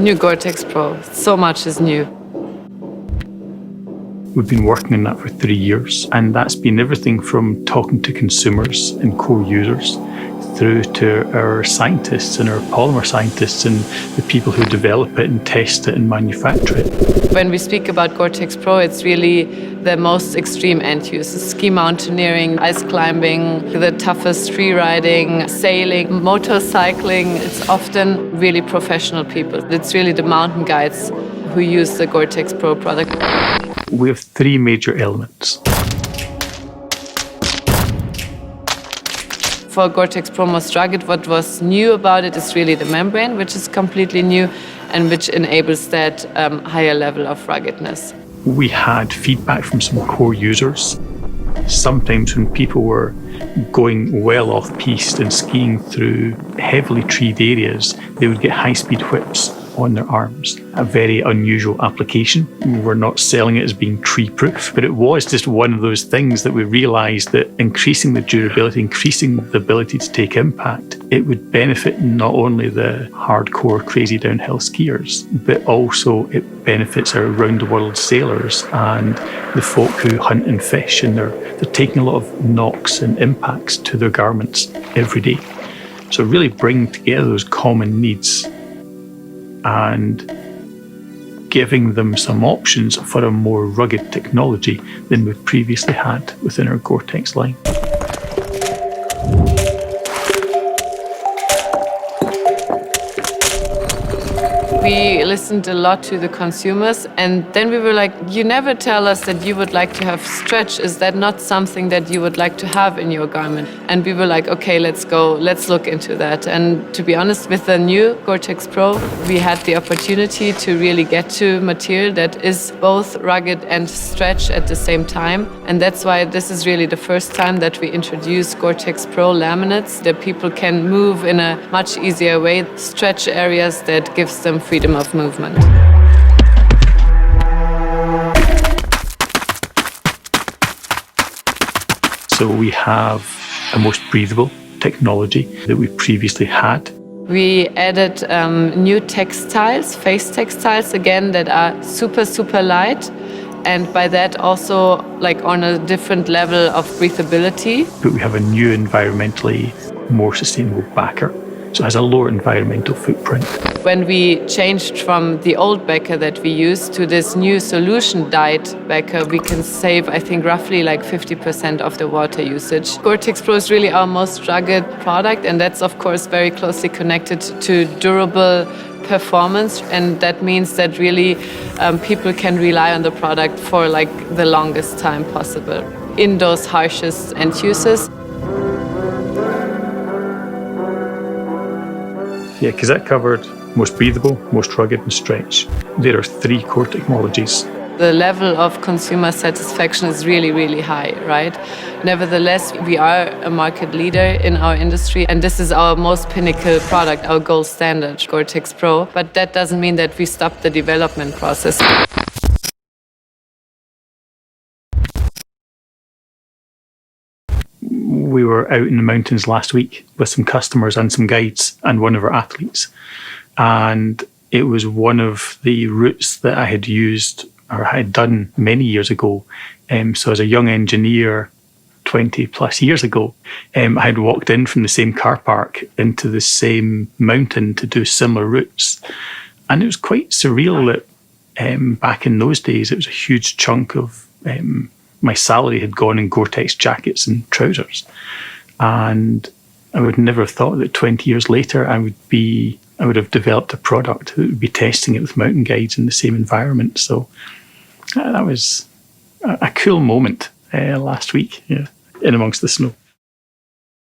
New Gore-Tex Pro. So much is new. We've been working on that for 3 years, and that's been everything from talking to consumers and core users through to our scientists and our polymer scientists and the people who develop it and test it and manufacture it. When we speak about Gore-Tex Pro, it's really the most extreme end uses. Ski mountaineering, ice climbing, the toughest free riding, sailing, motorcycling. It's often really professional people. It's really the mountain guides who use the Gore-Tex Pro product. We have 3 major elements. For Gore-Tex Pro Most Rugged, what was new about it is really the membrane, which is completely new and which enables that higher level of ruggedness. We had feedback from some core users. Sometimes when people were going well off-piste and skiing through heavily treed areas, they would get high-speed whips on their arms. A very unusual application. We're not selling it as being tree-proof, but it was just one of those things that we realised that increasing the durability, increasing the ability to take impact, it would benefit not only the hardcore crazy downhill skiers, but also it benefits our round-the-world sailors and the folk who hunt and fish, and they're taking a lot of knocks and impacts to their garments every day. So really bring together those common needs and giving them some options for a more rugged technology than we've previously had within our Gore-Tex line. We listened a lot to the consumers, and then we were like, you never tell us that you would like to have stretch. Is that not something that you would like to have in your garment? And we were like, okay, let's look into that. And to be honest, with the new Gore-Tex Pro, we had the opportunity to really get to material that is both rugged and stretch at the same time. And that's why this is really the first time that we introduce Gore-Tex Pro laminates that people can move in a much easier way, stretch areas that gives them freedom of movement. So we have a most breathable technology that we previously had. We added new textiles, face textiles again, that are super, super light. And by that also like on a different level of breathability. But we have a new environmentally more sustainable backer. So it has a lower environmental footprint. When we changed from the old backer that we used to this new solution dyed backer, we can save, I think, roughly like 50% of the water usage. Gore-Tex Pro is really our most rugged product, and that's of course very closely connected to durable performance, and that means that really people can rely on the product for like the longest time possible in those harshest end uses. Yeah, because that covered most breathable, most rugged and stretch. There are 3 core technologies. The level of consumer satisfaction is really, really high, right? Nevertheless, we are a market leader in our industry, and this is our most pinnacle product, our gold standard, Gore-Tex Pro. But that doesn't mean that we stop the development process. We were out in the mountains last week with some customers and some guides and one of our athletes. And it was one of the routes that I had used or had done many years ago. So as a young engineer, 20 plus years ago, I had walked in from the same car park into the same mountain to do similar routes. And it was quite surreal that back in those days, it was a huge chunk of my salary had gone in Gore-Tex jackets and trousers. And I would never have thought that 20 years later I would have developed a product that would be testing it with mountain guides in the same environment. So that was a cool moment last week, yeah, in amongst the snow.